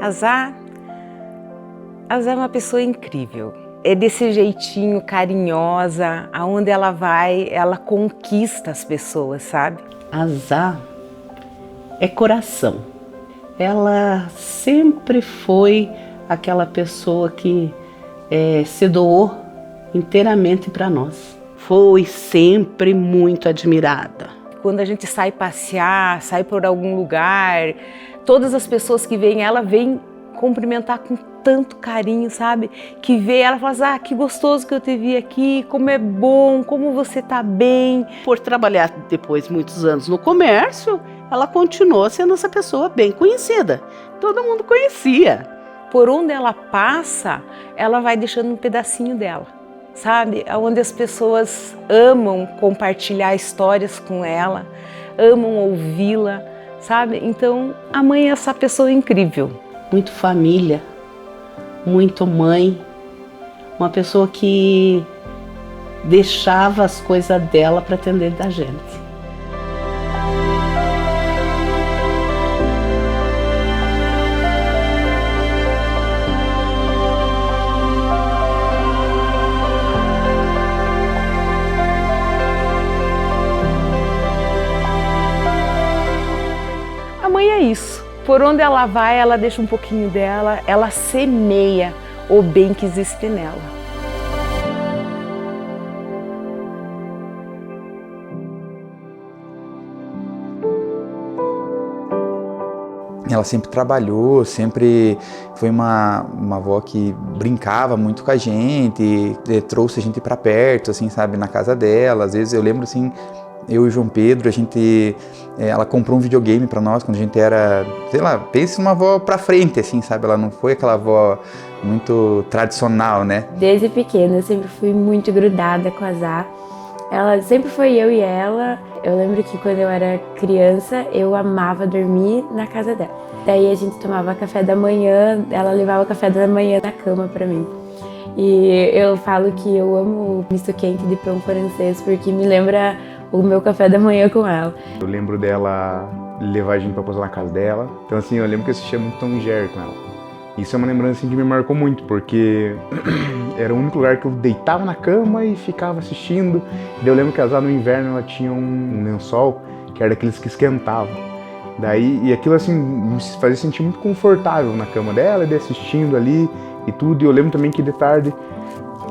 A Zá é uma pessoa incrível. É desse jeitinho, carinhosa, aonde ela vai, ela conquista as pessoas, sabe? A Zá é coração. Ela sempre foi aquela pessoa que se doou inteiramente para nós. Foi sempre muito admirada. Quando a gente sai passear, sai por algum lugar, todas as pessoas que veem ela vêm cumprimentar com tanto carinho, sabe? Que vê ela e fala assim, que gostoso que eu te vi aqui, como é bom, como você tá bem. Por trabalhar depois muitos anos no comércio, ela continuou sendo essa pessoa bem conhecida. Todo mundo conhecia. Por onde ela passa, ela vai deixando um pedacinho dela, sabe? Onde as pessoas amam compartilhar histórias com ela, amam ouvi-la, sabe? Então, a mãe é essa pessoa incrível. Muito família, muito mãe, uma pessoa que deixava as coisas dela para atender da gente. A mãe é isso. Por onde ela vai, ela deixa um pouquinho dela, ela semeia o bem que existe nela. Ela sempre trabalhou, sempre foi uma avó que brincava muito com a gente, trouxe a gente para perto, assim, sabe, na casa dela. Às vezes eu lembro, assim, eu e o João Pedro, ela comprou um videogame para nós quando a gente era, sei lá, pense numa avó pra frente, assim, sabe? Ela não foi aquela avó muito tradicional, né? Desde pequena eu sempre fui muito grudada com a Zá. Ela sempre foi eu e ela. Eu lembro que quando eu era criança, eu amava dormir na casa dela. Daí a gente tomava café da manhã, ela levava o café da manhã na cama pra mim. E eu falo que eu amo misto quente de pão francês porque me lembra o meu café da manhã com ela. Eu lembro dela levar a gente pra posar na casa dela. Então assim, eu lembro que eu assistia muito Tom e Jerry com ela. Isso é uma lembrança assim, que me marcou muito, porque era o único lugar que eu deitava na cama e ficava assistindo. E eu lembro que no inverno ela tinha um lençol que era daqueles que esquentavam. E aquilo assim me fazia sentir muito confortável na cama dela, e assistindo ali e tudo. E eu lembro também que de tarde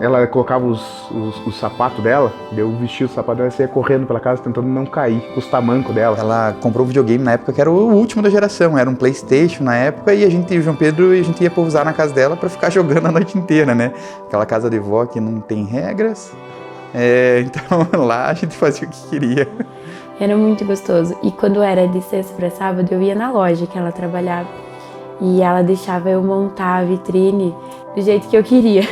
ela colocava os sapatos dela, eu vestia o sapato dela e saía correndo pela casa tentando não cair, com os tamancos dela. Ela comprou um videogame na época que era o último da geração, era um PlayStation na época, e o João Pedro, a gente ia pousar na casa dela pra ficar jogando a noite inteira, né? Aquela casa de vó que não tem regras, então lá a gente fazia o que queria. Era muito gostoso. E quando era de sexta para sábado, eu ia na loja que ela trabalhava e ela deixava eu montar a vitrine do jeito que eu queria.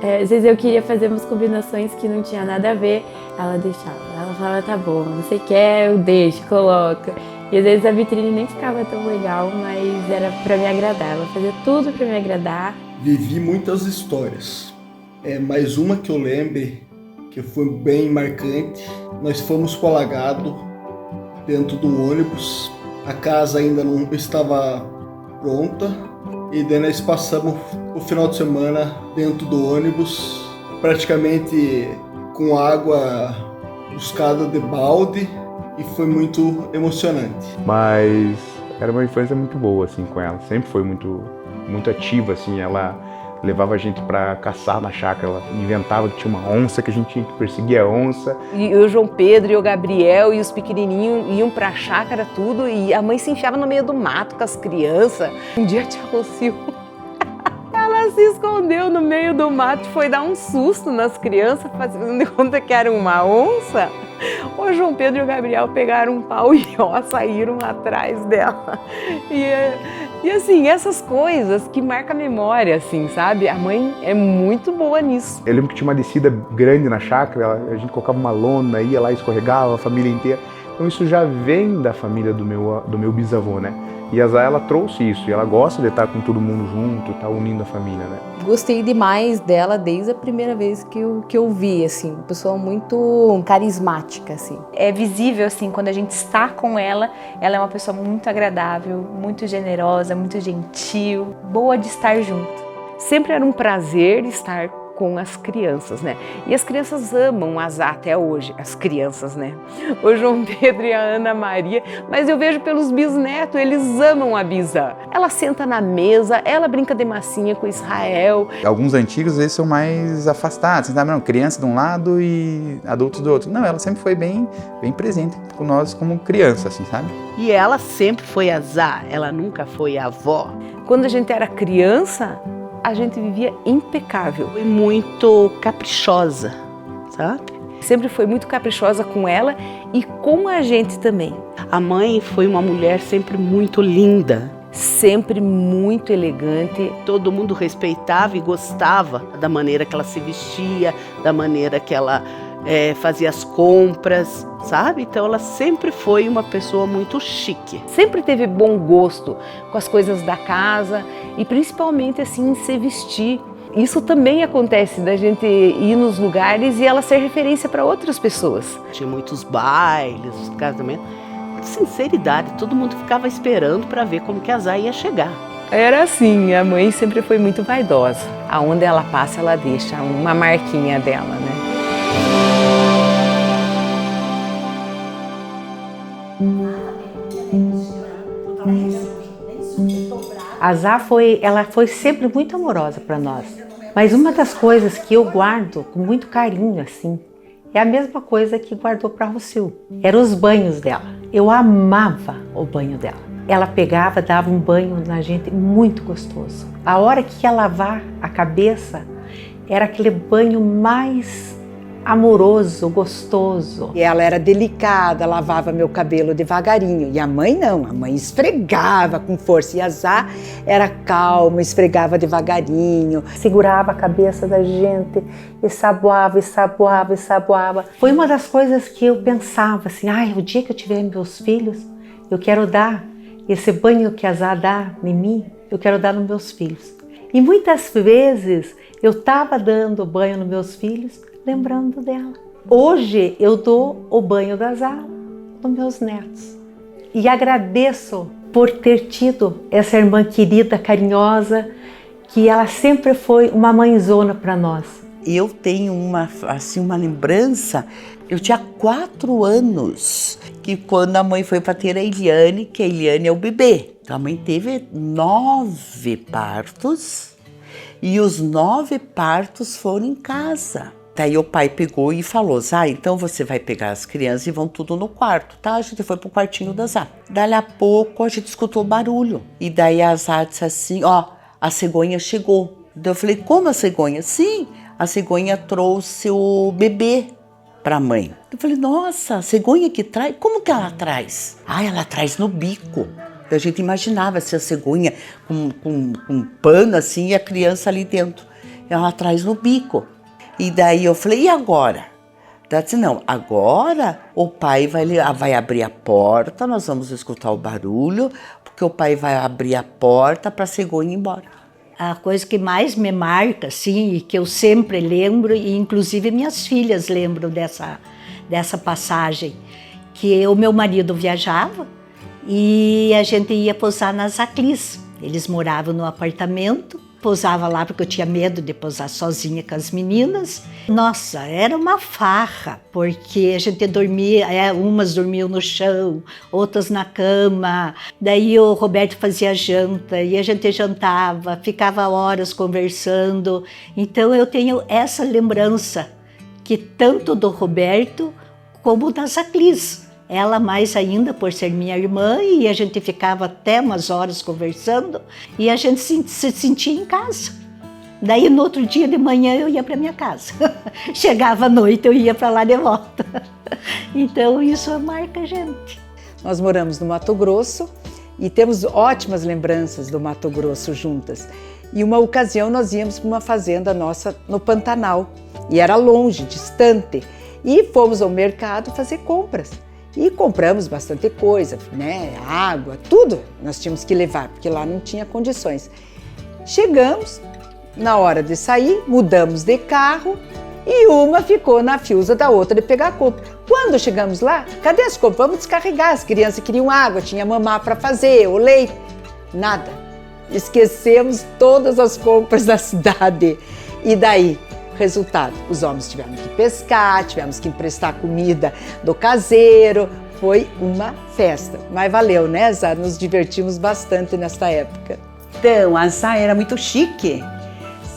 Às vezes eu queria fazer umas combinações que não tinha nada a ver, ela deixava. Ela falava, tá bom, você quer, eu deixo, coloca. E às vezes a vitrine nem ficava tão legal, mas era pra me agradar. Ela fazia tudo pra me agradar. Vivi muitas histórias. Mais uma que eu lembre, que foi bem marcante. Nós fomos pro alagado, dentro do ônibus. A casa ainda não estava pronta. E daí nós passamos o final de semana dentro do ônibus, praticamente com água buscada de balde, e foi muito emocionante. Mas era uma infância muito boa assim com ela, sempre foi muito ativa assim, ela levava a gente pra caçar na chácara, ela inventava que tinha uma onça, que a gente tinha que perseguir a onça. E o João Pedro e o Gabriel e os pequenininhos iam pra chácara tudo e a mãe se enfiava no meio do mato com as crianças. Um dia a tia Rocio, ela se escondeu no meio do mato e foi dar um susto nas crianças, fazendo de conta que era uma onça. O João Pedro e o Gabriel pegaram um pau e saíram atrás dela. E assim, essas coisas que marcam a memória, assim, sabe? A mãe é muito boa nisso. Eu lembro que tinha uma descida grande na chácara, a gente colocava uma lona, ia lá, escorregava a família inteira. Então isso já vem da família do meu bisavô, né? E a Zá, ela trouxe isso, e ela gosta de estar com todo mundo junto, estar unindo a família, né? Gostei demais dela desde a primeira vez que eu vi, assim, uma pessoa muito carismática, assim. É visível, assim, quando a gente está com ela é uma pessoa muito agradável, muito generosa, muito gentil, boa de estar junto. Sempre era um prazer estar com as crianças, né? E as crianças amam a Zá até hoje, as crianças, né? O João Pedro e a Ana Maria, mas eu vejo pelos bisnetos, eles amam a Bisa. Ela senta na mesa, ela brinca de massinha com Israel. Alguns antigos, eles são mais afastados, sabe? Não, criança de um lado e adultos do outro. Não, ela sempre foi bem presente com nós como criança, assim, sabe? E ela sempre foi a Zá, ela nunca foi a avó. Quando a gente era criança, a gente vivia impecável. Foi muito caprichosa, sabe? Sempre foi muito caprichosa com ela e com a gente também. A mãe foi uma mulher sempre muito linda. Sempre muito elegante. Todo mundo respeitava e gostava da maneira que ela se vestia, da maneira que ela fazia as compras, sabe? Então ela sempre foi uma pessoa muito chique. Sempre teve bom gosto com as coisas da casa e principalmente assim em se vestir. Isso também acontece da gente ir nos lugares e ela ser referência para outras pessoas. Tinha muitos bailes, casamentos. Sinceridade, todo mundo ficava esperando para ver como que a Zá ia chegar. Era assim, a mãe sempre foi muito vaidosa. Aonde ela passa, ela deixa uma marquinha dela, né? A Zá foi sempre muito amorosa para nós. Mas uma das coisas que eu guardo com muito carinho, assim, é a mesma coisa que guardou para a Rosil. Eram os banhos dela. Eu amava o banho dela. Ela pegava, dava um banho na gente muito gostoso. A hora que ia lavar a cabeça, era aquele banho mais amoroso, gostoso. E ela era delicada, lavava meu cabelo devagarinho. E a mãe não, a mãe esfregava com força. E a Zá era calma, esfregava devagarinho. Segurava a cabeça da gente e saboava, e saboava, e saboava. Foi uma das coisas que eu pensava assim, o dia que eu tiver meus filhos, eu quero dar esse banho que a Zá dá em mim, eu quero dar nos meus filhos. E muitas vezes eu estava dando banho nos meus filhos, lembrando dela. Hoje eu dou o banho da Zá nos meus netos. E agradeço por ter tido essa irmã querida, carinhosa, que ela sempre foi uma mãezona para nós. Eu tenho uma lembrança, eu tinha 4 anos, que quando a mãe foi para ter a Eliane, que a Eliane é o bebê. Então a mãe teve 9 partos e os 9 partos foram em casa. Daí o pai pegou e falou, Zá, então você vai pegar as crianças e vão tudo no quarto, tá? A gente foi pro quartinho da Zá. Daí a pouco a gente escutou barulho. E daí a Zá disse assim, a cegonha chegou. Daí eu falei, como a cegonha? Sim, a cegonha trouxe o bebê pra mãe. Eu falei, nossa, a cegonha que traz? Como que ela traz? Ela traz no bico. Daí a gente imaginava se a cegonha com um pano assim e a criança ali dentro. Ela traz no bico. E daí eu falei, e agora? Ela disse, não, agora o pai vai abrir a porta, nós vamos escutar o barulho, porque o pai vai abrir a porta para a cegonha ir embora. A coisa que mais me marca, assim, e que eu sempre lembro, e inclusive minhas filhas lembram dessa passagem, que o meu marido viajava e a gente ia pousar nas Aclis. Eles moravam no apartamento, pousava lá porque eu tinha medo de pousar sozinha com as meninas. Nossa, era uma farra, porque a gente dormia, umas dormiam no chão, outras na cama. Daí o Roberto fazia janta e a gente jantava, ficava horas conversando. Então eu tenho essa lembrança, que tanto do Roberto como das Aclis. Ela mais ainda por ser minha irmã, e a gente ficava até umas horas conversando e a gente se sentia em casa. Daí no outro dia de manhã eu ia para minha casa. Chegava à noite eu ia para lá de volta. Então isso marca a gente. Nós moramos no Mato Grosso e temos ótimas lembranças do Mato Grosso juntas. E uma ocasião nós íamos para uma fazenda nossa no Pantanal e era longe, distante. E fomos ao mercado fazer compras. E compramos bastante coisa, né? Água, tudo nós tínhamos que levar, porque lá não tinha condições. Chegamos, na hora de sair, mudamos de carro e uma ficou na fiusa da outra de pegar a compra. Quando chegamos lá, cadê as compras? Vamos descarregar, as crianças queriam água, tinha mamá para fazer, o leite, nada. Esquecemos todas as compras da cidade. E daí? Resultado, os homens tiveram que pescar, tivemos que emprestar comida do caseiro, foi uma festa. Mas valeu, né, Zá? Nos divertimos bastante nesta época. Então, a Zá era muito chique,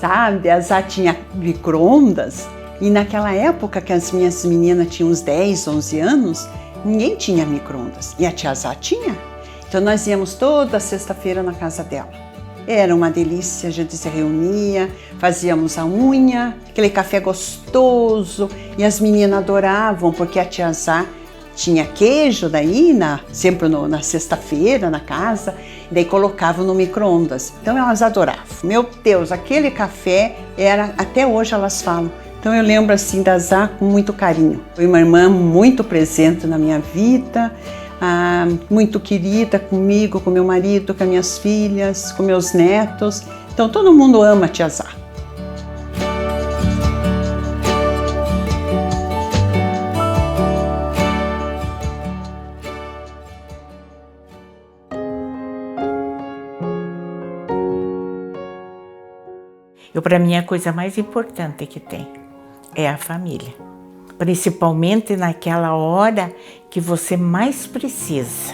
sabe? A Zá tinha micro-ondas e naquela época que as minhas meninas tinham uns 10, 11 anos, ninguém tinha micro-ondas e a tia Zá tinha. Então nós íamos toda sexta-feira na casa dela. Era uma delícia, a gente se reunia, fazíamos a unha, aquele café gostoso e as meninas adoravam porque a tia Zá tinha queijo daí, sempre na sexta-feira na casa, daí colocavam no micro-ondas. Então elas adoravam. Meu Deus, aquele café era, até hoje elas falam. Então eu lembro assim da Zá com muito carinho. Foi uma irmã muito presente na minha vida, muito querida comigo, com meu marido, com as minhas filhas, com meus netos. Então todo mundo ama a tia Zá. Para mim, a coisa mais importante que tem é a família. Principalmente naquela hora que você mais precisa.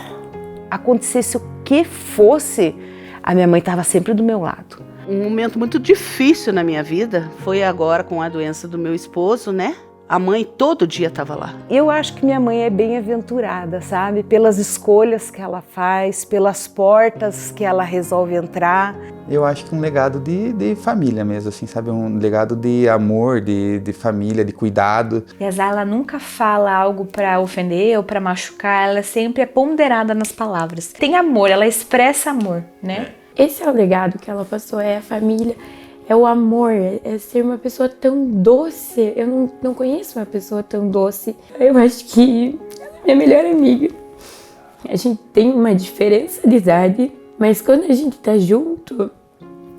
Acontecesse o que fosse, a minha mãe estava sempre do meu lado. Um momento muito difícil na minha vida foi agora com a doença do meu esposo, né? A mãe todo dia estava lá. Eu acho que minha mãe é bem-aventurada, sabe? Pelas escolhas que ela faz, pelas portas que ela resolve entrar. Eu acho que um legado de família mesmo, assim, sabe? Um legado de amor, de família, de cuidado. E a Zá, ela nunca fala algo para ofender ou para machucar, ela sempre é ponderada nas palavras. Tem amor, ela expressa amor, né? Esse é o legado que ela passou, é a família. É o amor, é ser uma pessoa tão doce. Eu não conheço uma pessoa tão doce. Eu acho que ela é minha melhor amiga. A gente tem uma diferença de idade, mas quando a gente tá junto,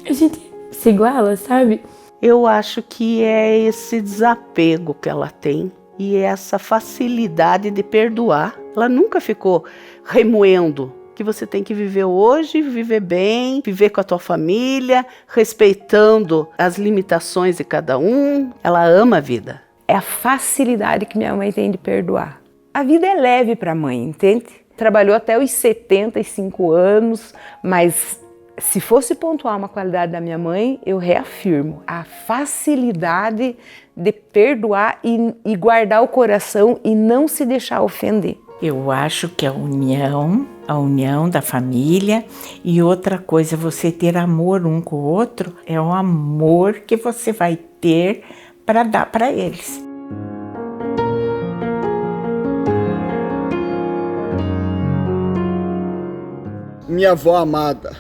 a gente se iguala, sabe? Eu acho que é esse desapego que ela tem e essa facilidade de perdoar. Ela nunca ficou remoendo que você tem que viver hoje, viver bem, viver com a tua família, respeitando as limitações de cada um. Ela ama a vida. É a facilidade que minha mãe tem de perdoar. A vida é leve para a mãe, entende? Trabalhou até os 75 anos, mas se fosse pontuar uma qualidade da minha mãe, eu reafirmo a facilidade de perdoar e guardar o coração e não se deixar ofender. Eu acho que a união da família e outra coisa, você ter amor um com o outro, é o amor que você vai ter para dar para eles. Minha avó amada,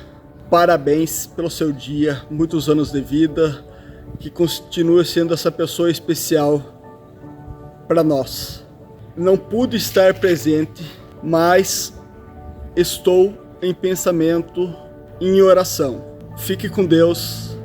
parabéns pelo seu dia, muitos anos de vida, que continue sendo essa pessoa especial para nós. Não pude estar presente, mas estou em pensamento e em oração. Fique com Deus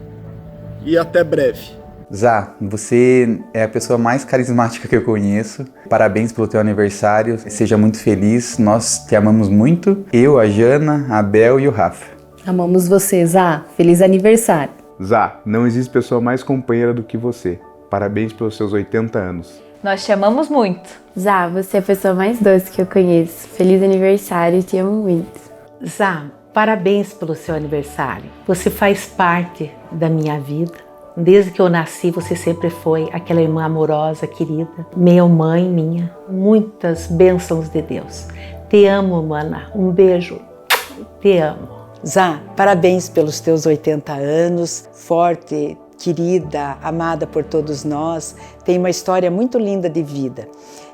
e até breve. Zá, você é a pessoa mais carismática que eu conheço. Parabéns pelo teu aniversário. Seja muito feliz. Nós te amamos muito. Eu, a Jana, a Bel e o Rafa. Amamos você, Zá. Feliz aniversário. Zá, não existe pessoa mais companheira do que você. Parabéns pelos seus 80 anos. Nós te amamos muito. Zá, você é a pessoa mais doce que eu conheço. Feliz aniversário, te amo muito. Zá, parabéns pelo seu aniversário. Você faz parte da minha vida. Desde que eu nasci, você sempre foi aquela irmã amorosa, querida, meia mãe minha. Muitas bênçãos de Deus. Te amo, mana. Um beijo. Te amo. Zá, parabéns pelos teus 80 anos. Forte, querida, amada por todos nós. tem uma história muito linda de vida.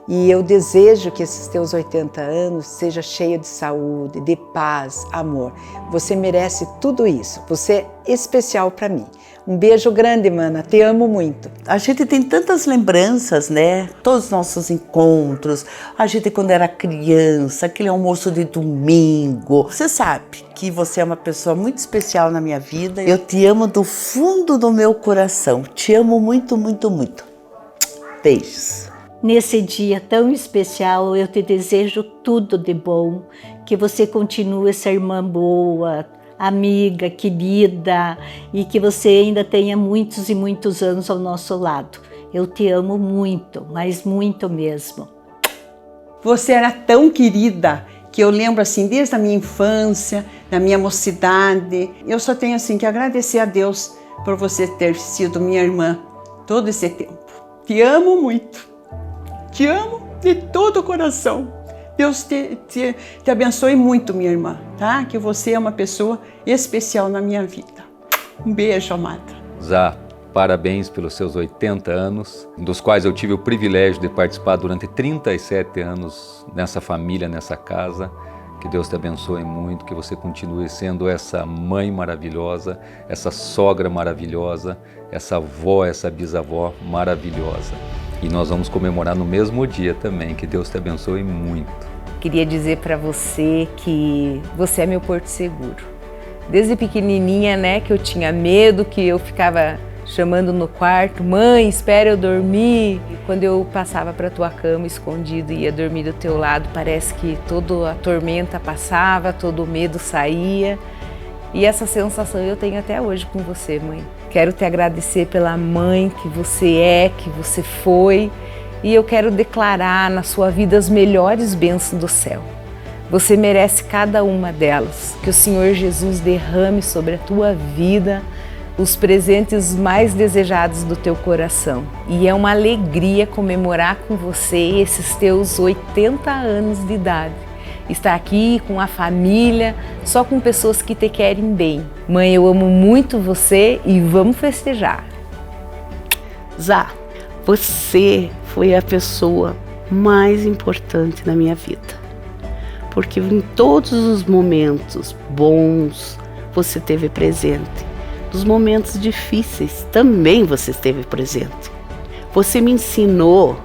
E eu desejo que esses teus 80 anos seja cheio de saúde, de paz, amor. Você merece tudo isso. Você é especial para mim. Um beijo grande, mana. Te amo muito. A gente tem tantas lembranças, né? Todos os nossos encontros. A gente quando era criança, aquele almoço de domingo. Você sabe que você é uma pessoa muito especial na minha vida. Eu te amo do fundo do meu coração. Te amo muito, muito, muito. Beijos. Nesse dia tão especial, eu te desejo tudo de bom, que você continue essa irmã boa, amiga, querida, e que você ainda tenha muitos e muitos anos ao nosso lado. Eu te amo muito, mas muito mesmo. Você era tão querida que eu lembro assim, desde a minha infância, da minha mocidade. Eu só tenho assim que agradecer a Deus por você ter sido minha irmã todo esse tempo. Te amo muito. Te amo de todo o coração. Deus te abençoe muito, minha irmã, tá? Que você é uma pessoa especial na minha vida. Um beijo, amada. Zá, parabéns pelos seus 80 anos, dos quais eu tive o privilégio de participar durante 37 anos nessa família, nessa casa. Que Deus te abençoe muito, que você continue sendo essa mãe maravilhosa, essa sogra maravilhosa, essa avó, essa bisavó maravilhosa. E nós vamos comemorar no mesmo dia também. Que Deus te abençoe muito. Queria dizer para você que você é meu porto seguro. Desde pequenininha, né, que eu tinha medo, que eu ficava chamando no quarto, mãe, espera eu dormir. E quando eu passava para tua cama escondido e ia dormir do teu lado, parece que toda a tormenta passava, todo o medo saía. E essa sensação eu tenho até hoje com você, mãe. Quero te agradecer pela mãe que você é, que você foi, e eu quero declarar na sua vida as melhores bênçãos do céu. Você merece cada uma delas. Que o Senhor Jesus derrame sobre a tua vida os presentes mais desejados do teu coração. E é uma alegria comemorar com você esses teus 80 anos de idade. Estar aqui com a família, só com pessoas que te querem bem. Mãe, eu amo muito você e vamos festejar. Zá, você foi a pessoa mais importante na minha vida. Porque em todos os momentos bons você esteve presente. Nos momentos difíceis também você esteve presente. Você me ensinou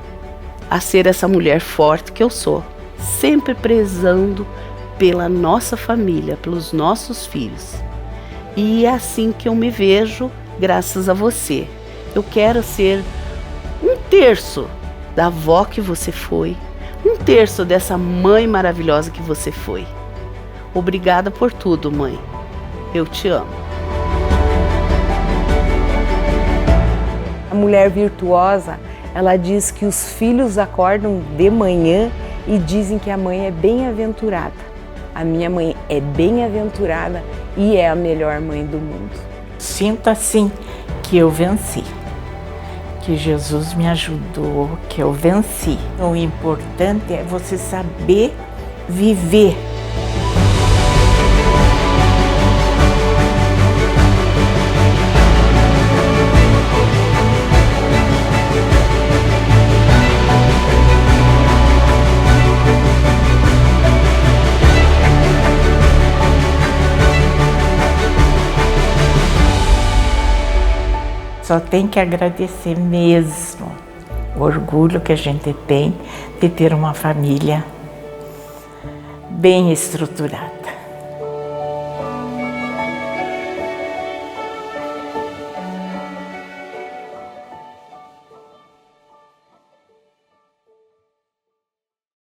a ser essa mulher forte que eu sou. Sempre prezando pela nossa família, pelos nossos filhos. E é assim que eu me vejo, graças a você. Eu quero ser 1/3 da avó que você foi, 1/3 dessa mãe maravilhosa que você foi. Obrigada por tudo, mãe. Eu te amo. A mulher virtuosa, ela diz que os filhos acordam de manhã e dizem que a mãe é bem-aventurada. A minha mãe é bem-aventurada e é a melhor mãe do mundo. Sinto assim que eu venci, que Jesus me ajudou, que eu venci. O importante é você saber viver. Só tem que agradecer mesmo o orgulho que a gente tem de ter uma família bem estruturada.